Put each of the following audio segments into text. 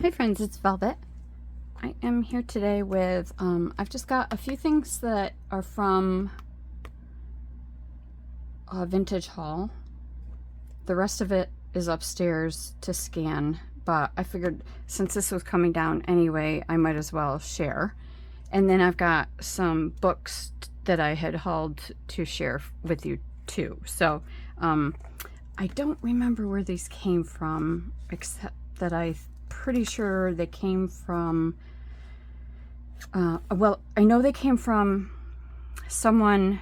Hi friends, it's Velvet. I am here today with, I've just got a few things that are from a vintage haul. The rest of it is upstairs to scan, but I figured since this was coming down anyway, I might as well share. And then I've got some books that I had hauled to share with you too. So I don't remember where these came from, except that I'm pretty sure they came from, well, I know they came from someone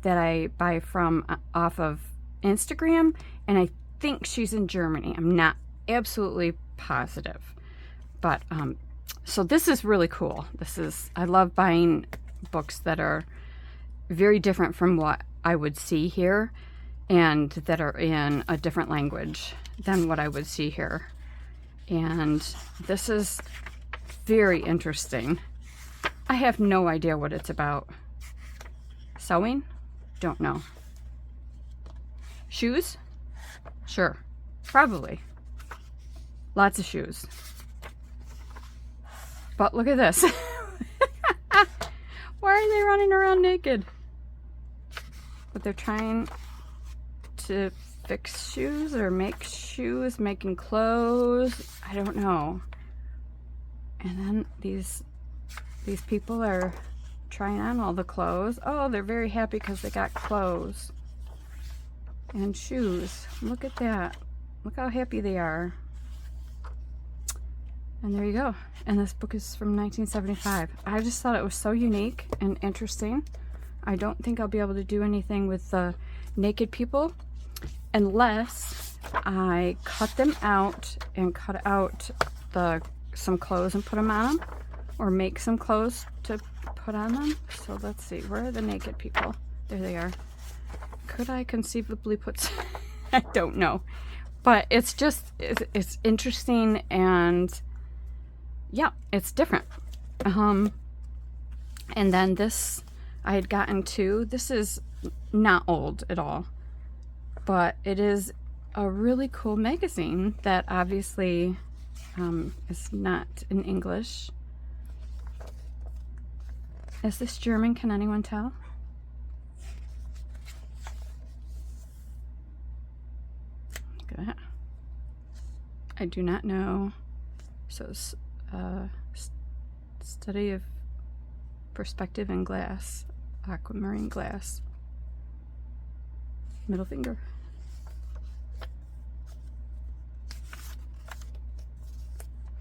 that I buy from off of Instagram, and I think she's in Germany. I'm not absolutely positive, but so this is really cool. I love buying books that are very different from what I would see here and that are in a different language than what I would see here. And this is very interesting. I have no idea what it's about. Sewing? Don't know. Shoes? Sure. Probably. Lots of shoes. But look at this. Why are they running around naked? But they're trying to fix shoes or make shoes, making clothes. I don't know. And then these people are trying on all the clothes. Oh, they're very happy because they got clothes and shoes. Look at that. Look how happy they are. And there you go. And this book is from 1975. I just thought it was so unique and interesting. I don't think I'll be able to do anything with the naked people unless I cut them out and cut out some clothes and put them on them, or make some clothes to put on them. So let's see, where are the naked people? There they are. Could I conceivably put I don't know, but it's interesting, and yeah, it's different. And then this I had gotten to. This is not old at all, but it is a really cool magazine that obviously is not in English. Is this German? Can anyone tell? Look at that. I do not know. So it's study of perspective in glass, aquamarine glass. Middle finger.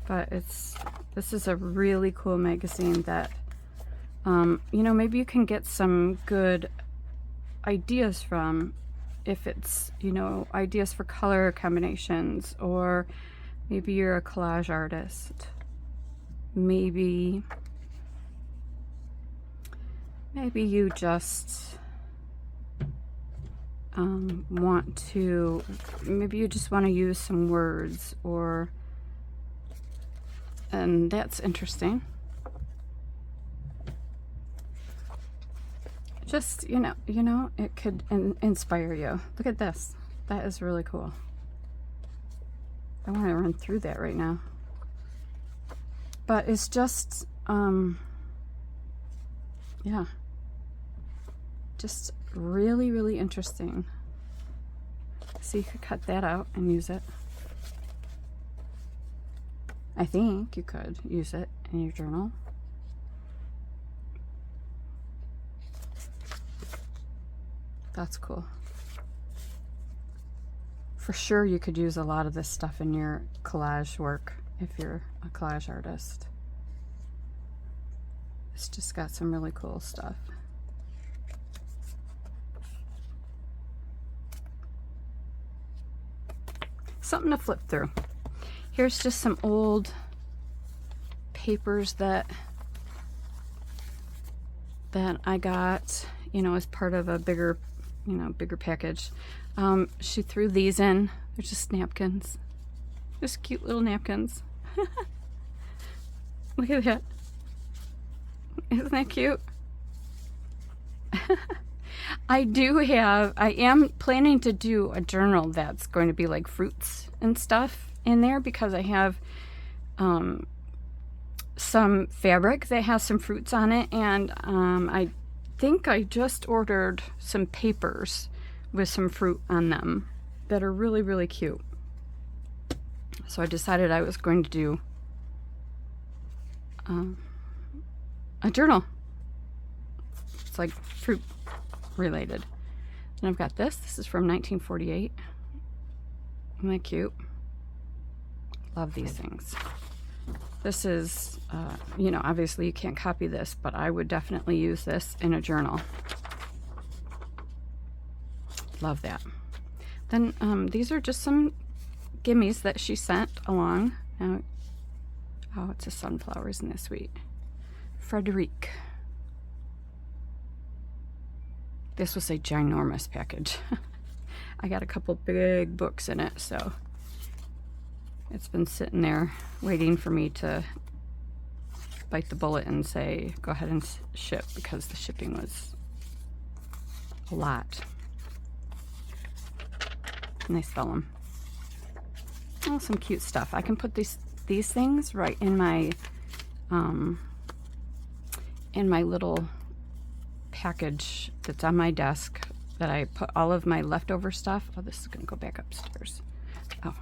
But this is a really cool magazine that you know, maybe you can get some good ideas from, if it's, you know, ideas for color combinations, or maybe you're a collage artist. Maybe you just maybe you just want to use some words, and that's interesting. Just, you know, it could inspire you. Look at this. That is really cool. I want to run through that right now. But it's just, yeah. Just really, really interesting. So you could cut that out and use it. I think you could use it in your journal. That's cool. For sure you could use a lot of this stuff in your collage work if you're a collage artist. It's just got some really cool stuff. Something to flip through. Here's just some old papers that I got, you know, as part of a bigger package. She threw these in. They're just napkins. Just cute little napkins. Look at that. Isn't that cute? I am planning to do a journal that's going to be like fruits and stuff in there, because I have some fabric that has some fruits on it, and I think I just ordered some papers with some fruit on them that are really, really cute. So I decided I was going to do a journal. It's like fruit related. And I've got this. This is from 1948. Isn't that cute? Love these things. This is, you know, obviously you can't copy this, but I would definitely use this in a journal. Love that. Then these are just some gimmies that she sent along. Now, oh, it's a sunflower, isn't it sweet? Frederique. This was a ginormous package. I got a couple big books in it, so it's been sitting there waiting for me to bite the bullet and say, go ahead and ship, because the shipping was a lot. Nice vellum. Oh, some cute stuff. I can put these things right in my little package that's on my desk that I put all of my leftover stuff. Oh, this is gonna go back upstairs. Oh, I'll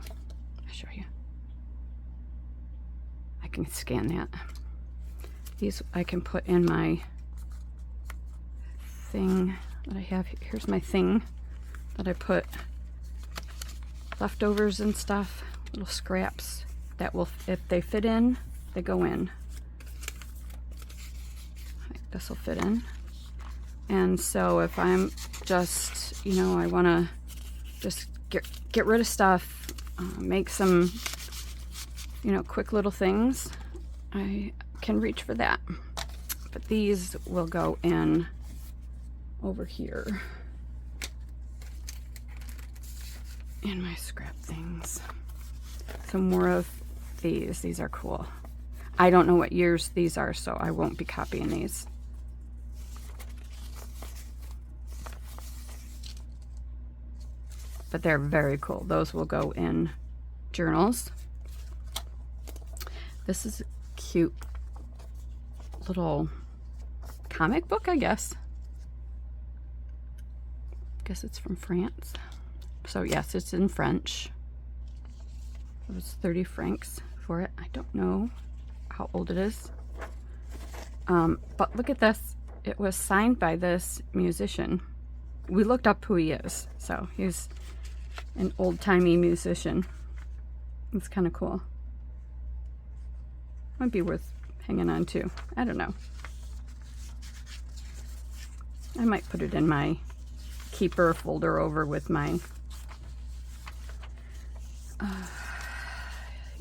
show you. I can scan that. These I can put in my thing that I have. Here's my thing that I put leftovers and stuff, little scraps that will, if they fit in, they go in. This will fit in. And so if I'm just, you know, I want to just get rid of stuff, make some, you know, quick little things, I can reach for that. But these will go in over here in my scrap things. Some more of these. These are cool. I don't know what years these are, so I won't be copying these. But they're very cool. Those will go in journals. This is a cute little comic book, I guess. Guess it's from France. So yes, it's in French. It was 30 francs for it. I don't know how old it is. But look at this. It was signed by this musician. We looked up who he is. So he's an old-timey musician. It's kind of cool. Might be worth hanging on to. I don't know. I might put it in my keeper folder over with my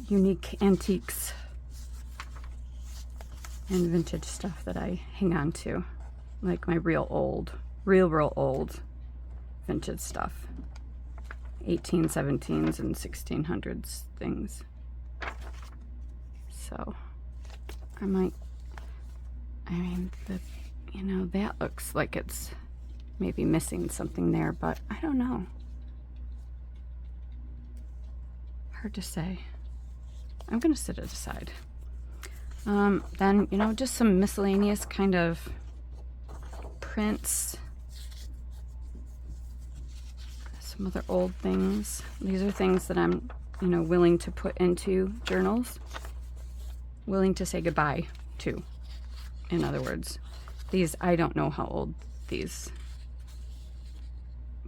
unique antiques and vintage stuff that I hang on to, like my real old vintage stuff, 1817s and 1600s things. So I mean, you know, that looks like it's maybe missing something there, but I don't know. Hard to say. I'm gonna set it aside. Then, you know, just some miscellaneous kind of prints. Some other old things. These are things that I'm, you know, willing to put into journals. Willing to say goodbye to, in other words. These, I don't know how old these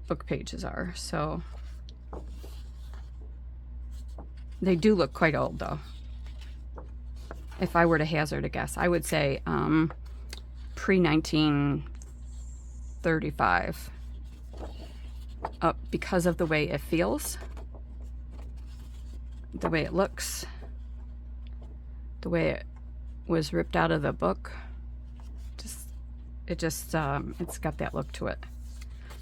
book pages are, so they do look quite old though. If I were to hazard a guess, I would say pre-1935, because of the way it feels, the way it looks, the way it was ripped out of the book. It's got that look to it.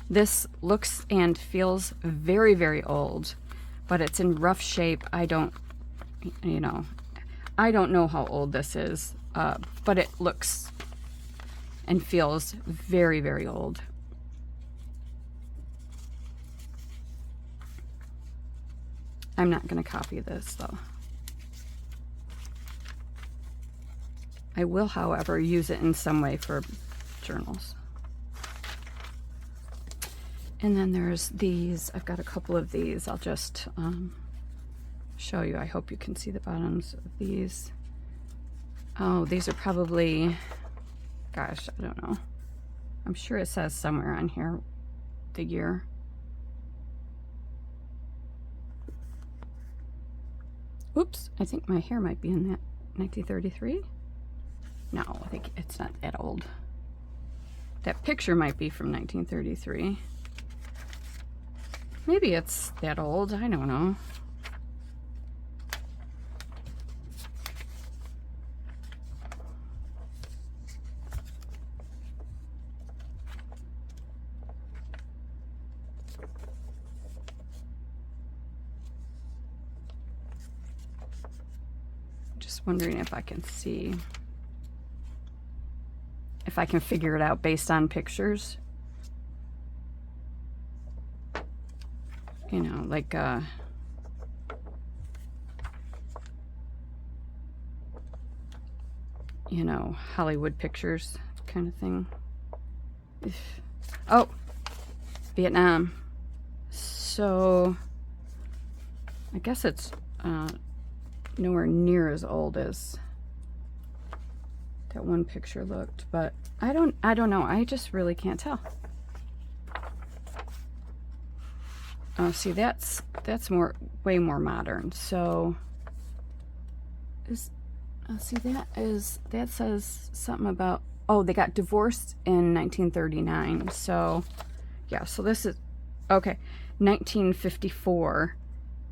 This looks and feels very, very old, but it's in rough shape. I don't know how old this is, but it looks and feels very, very old. I'm not going to copy this though. I will, however, use it in some way for journals. And then there's these. I've got a couple of these. I'll just show you. I hope you can see the bottoms of these. Oh, these are probably, gosh, I don't know. I'm sure it says somewhere on here the year. Oops, I think my hair might be in that. 1933? No, I think it's not that old. That picture might be from 1933. Maybe it's that old, I don't know. Just wondering if I can see, if I can figure it out based on pictures. You know, like you know, Hollywood pictures kind of thing. Oh, Vietnam. So I guess it's nowhere near as old as that one picture looked, but I don't know. I just really can't tell. Oh, see, that's way more modern. So see, that says something about, oh, they got divorced in 1939. So yeah, so this is okay. 1954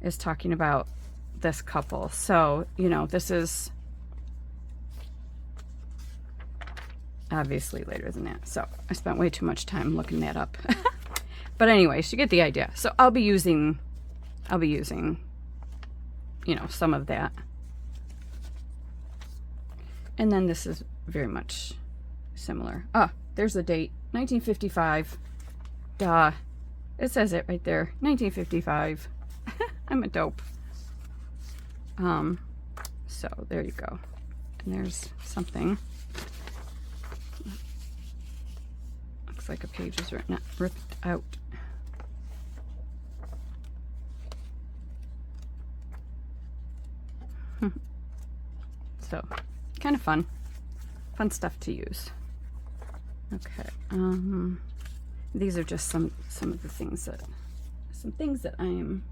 is talking about this couple. So, you know, this is obviously later than that. So I spent way too much time looking that up. But anyways, you get the idea. So I'll be using, you know, some of that. And then this is very much similar. Ah, there's the date, 1955. Duh. It says it right there, 1955. I'm a dope. So there you go. And there's something. Looks like a page is ripped out. So, kind of fun stuff to use. Okay, these are just some of the things that I am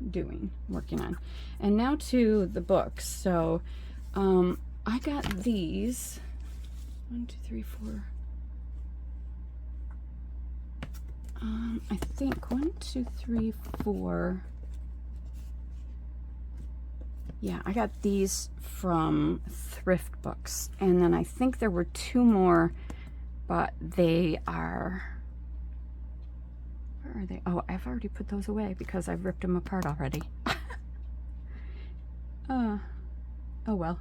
working on. And now to the books. So, I got these. 1, 2, 3, 4. I think 1, 2, 3, 4. Yeah, I got these from Thrift Books, and then I think there were 2 more, but they are, where are they? Oh, I've already put those away because I've ripped them apart already. Oh well.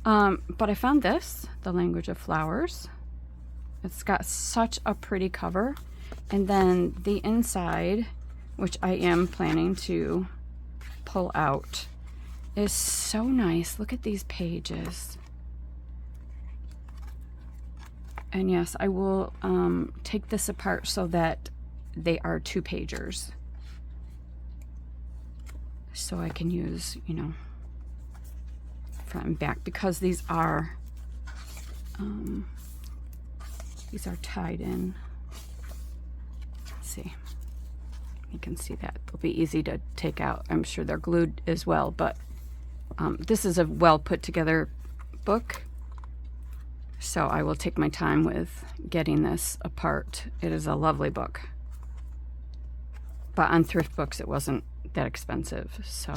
But I found this, The Language of Flowers. It's got such a pretty cover, and then the inside, which I am planning to pull out, is so nice. Look at these pages. And yes, I will take this apart so that they are 2-pagers. So I can use, you know, front and back, because these are tied in. Let's see. You can see that. They'll be easy to take out. I'm sure they're glued as well, but this is a well put together book, so I will take my time with getting this apart. It is a lovely book, but on Thrift Books it wasn't that expensive, so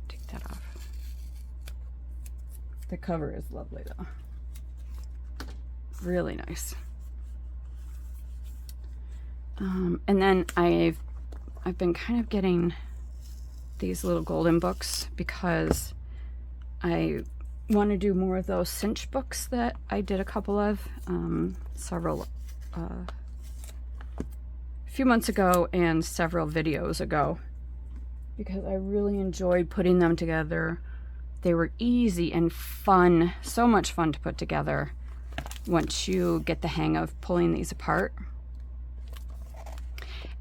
take that off. The cover is lovely though, really nice. And then I've been kind of getting these little golden books because I want to do more of those cinch books that I did a couple of several a few months ago and several videos ago, because I really enjoyed putting them together They were easy and fun, so much fun to put together once you get the hang of pulling these apart.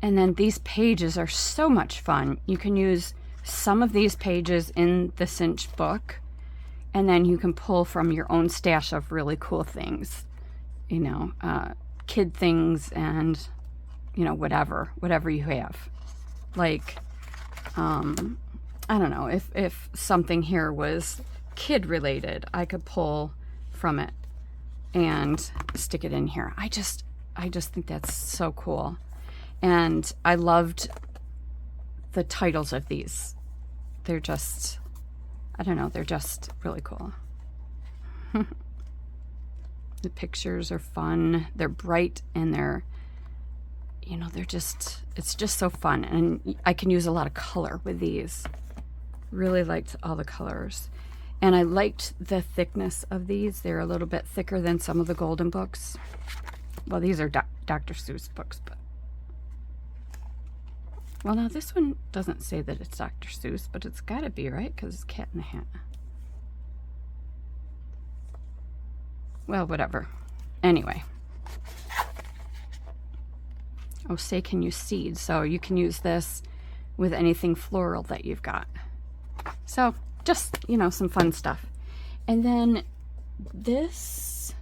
And then these pages are so much fun. You can use some of these pages in the Cinch book, and then you can pull from your own stash of really cool things, you know, kid things and, you know, whatever you have. Like, I don't know, if something here was kid related, I could pull from it and stick it in here. I just think that's so cool. And I loved the titles of these. They're just, I don't know, they're just really cool. The pictures are fun. They're bright and they're, you know, they're just, it's just so fun. And I can use a lot of color with these. Really liked all the colors. And I liked the thickness of these. They're a little bit thicker than some of the Golden books. Well, these are Dr. Seuss books, but. Well, now this one doesn't say that it's Dr. Seuss, but it's gotta be, right? Because it's Cat in the Hat. Well, whatever. Anyway. Oh, say can use seed. So you can use this with anything floral that you've got. So just, you know, some fun stuff. And then this,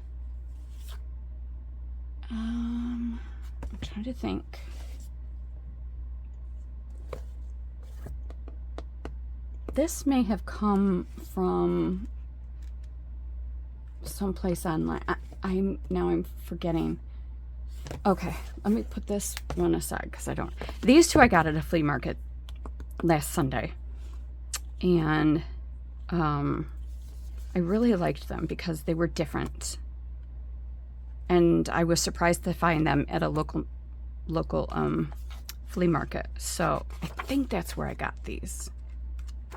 I'm trying to think. This may have come from someplace online. I'm forgetting. Okay, let me put this one aside because I don't. These two I got at a flea market last Sunday, and I really liked them because they were different, and I was surprised to find them at a local flea market. So I think that's where I got these.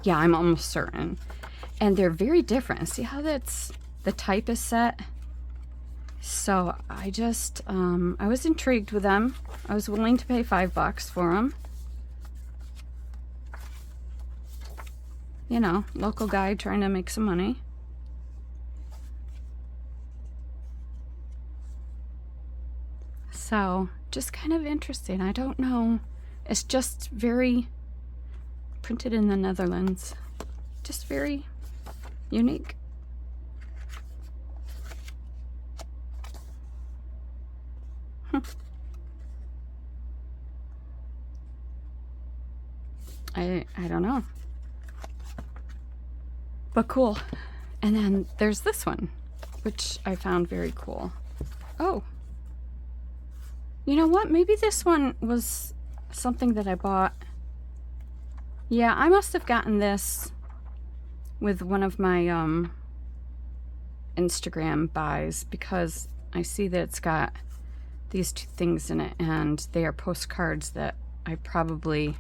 Yeah, I'm almost certain. And they're very different. See how that's, the type is set? So I just, I was intrigued with them. I was willing to pay $5 for them. You know, local guy trying to make some money. So, just kind of interesting. I don't know. It's just very printed in the Netherlands. Just very unique. I don't know. But cool. And then there's this one, which I found very cool. Oh. You know what? Maybe this one was something that I bought. Yeah, I must have gotten this with one of my Instagram buys because I see that it's got these two things in it, and they are postcards that I probably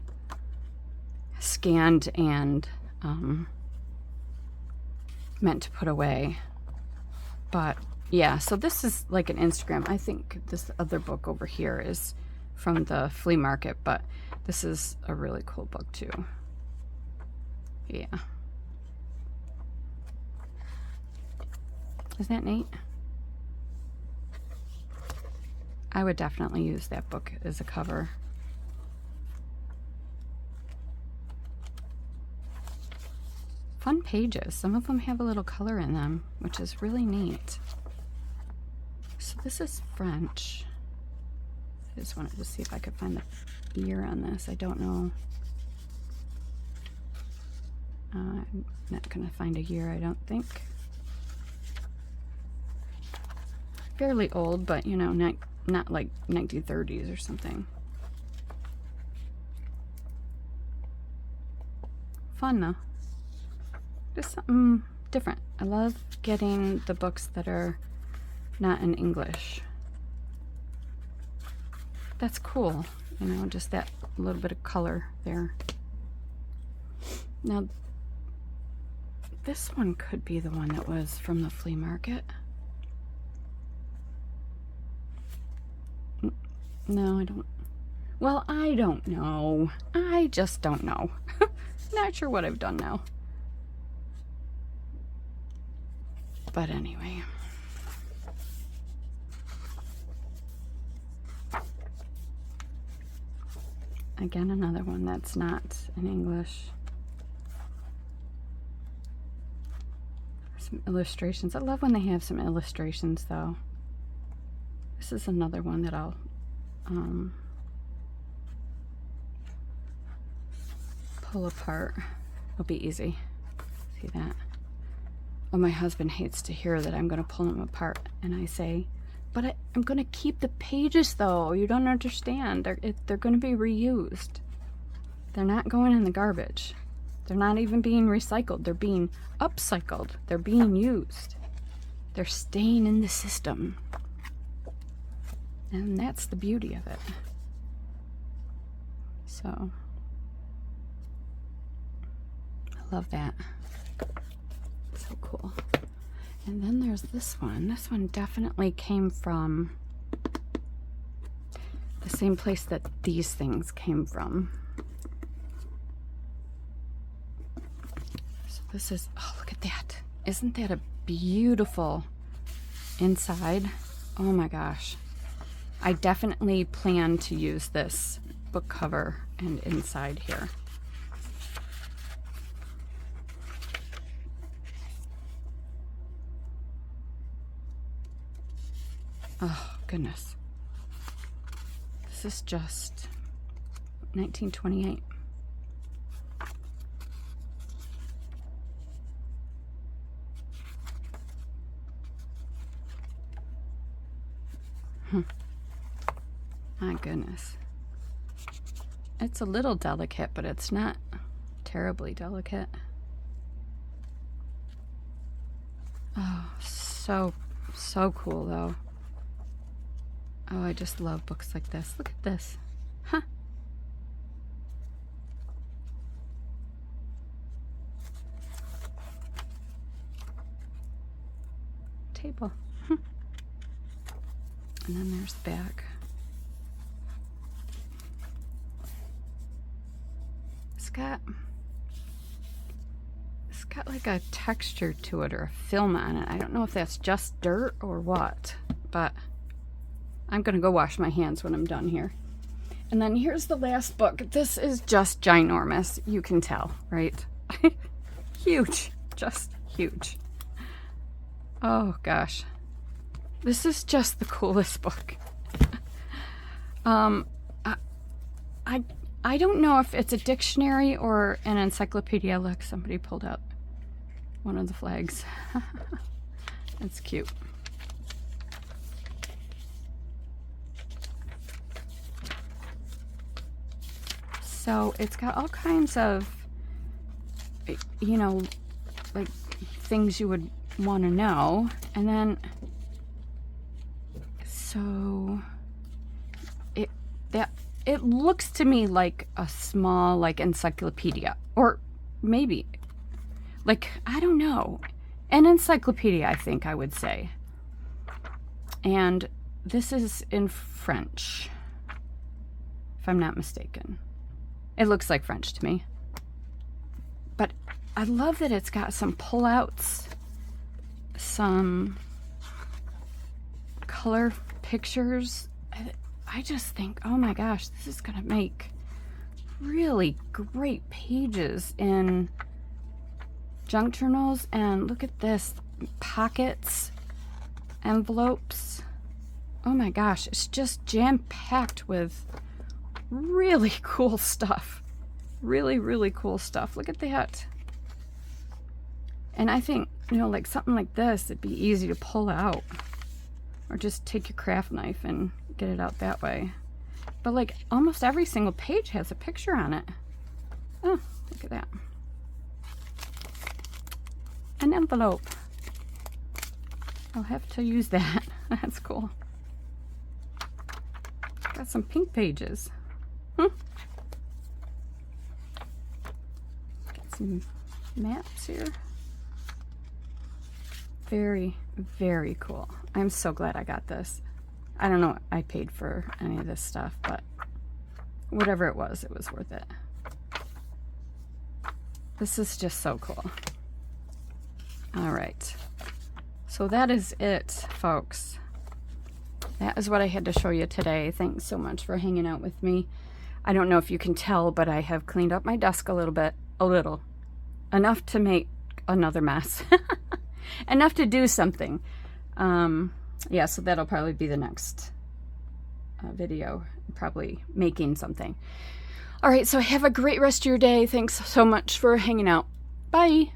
scanned and meant to put away. But yeah, so this is like an Instagram. I think this other book over here is from the flea market, but this is a really cool book too. Yeah. Isn't that neat? I would definitely use that book as a cover. Fun pages. Some of them have a little color in them, which is really neat. So this is French. I just wanted to see if I could find the year on this. I don't know. I'm not going to find a year, I don't think. Fairly old, but you know, not like 1930s or something. Fun though. Just something different. I love getting the books that are not in English. That's cool. You know, just that little bit of color there. Now, this one could be the one that was from the flea market. No, I don't. Well, I don't know. I just don't know. Not sure what I've done now. But anyway. Again, another one that's not in English. Some illustrations. I love when they have some illustrations, though. This is another one that I'll pull apart. It'll be easy. See that? Oh, my husband hates to hear that I'm going to pull them apart. And I say, but I'm going to keep the pages, though. You don't understand. They're going to be reused. They're not going in the garbage. They're not even being recycled. They're being upcycled. They're being used. They're staying in the system. And that's the beauty of it. So, I love that. So cool. And then there's this one. This one definitely came from the same place that these things came from. So this is, oh, look at that. Isn't that a beautiful inside? Oh my gosh. I definitely plan to use this book cover and inside here. Oh, goodness. This is just 1928. My goodness. It's a little delicate, but it's not terribly delicate. Oh, so cool, though. Oh, I just love books like this. Look at this. Huh. Table. And then there's the back. It's got like a texture to it or a film on it. I don't know if that's just dirt or what, but I'm gonna go wash my hands when I'm done here. And then here's the last book. This is just ginormous. You can tell, right? Huge, just huge. Oh gosh. This is just the coolest book. I don't know if it's a dictionary or an encyclopedia. Look, somebody pulled out one of the flags. It's cute. So it's got all kinds of, you know, like things you would want to know. And then, so it looks to me like a small, like, encyclopedia, or maybe, like, I don't know, an encyclopedia, I think I would say. And this is in French, if I'm not mistaken. It looks like French to me. But I love that it's got some pullouts, some color pictures. I just think, oh my gosh, this is gonna make really great pages in junk journals. And look at this, pockets, envelopes. Oh my gosh, it's just jam-packed with really cool stuff. Really, really cool stuff. Look at that. And I think, you know, like something like this, it'd be easy to pull out. Or just take your craft knife and get it out that way. But like almost every single page has a picture on it. Oh, look at that. An envelope. I'll have to use that. That's cool. Got some pink pages. Got some maps here. Very, very cool. I'm so glad I got this. I don't know what I paid for any of this stuff, but whatever it was worth it. This is just so cool. All right. So that is it, folks. That is what I had to show you today. Thanks so much for hanging out with me. I don't know if you can tell, but I have cleaned up my desk a little bit. Enough to make another mess. Enough to do something. Yeah, so that'll probably be the next video. Probably making something. All right, so have a great rest of your day. Thanks so much for hanging out. Bye.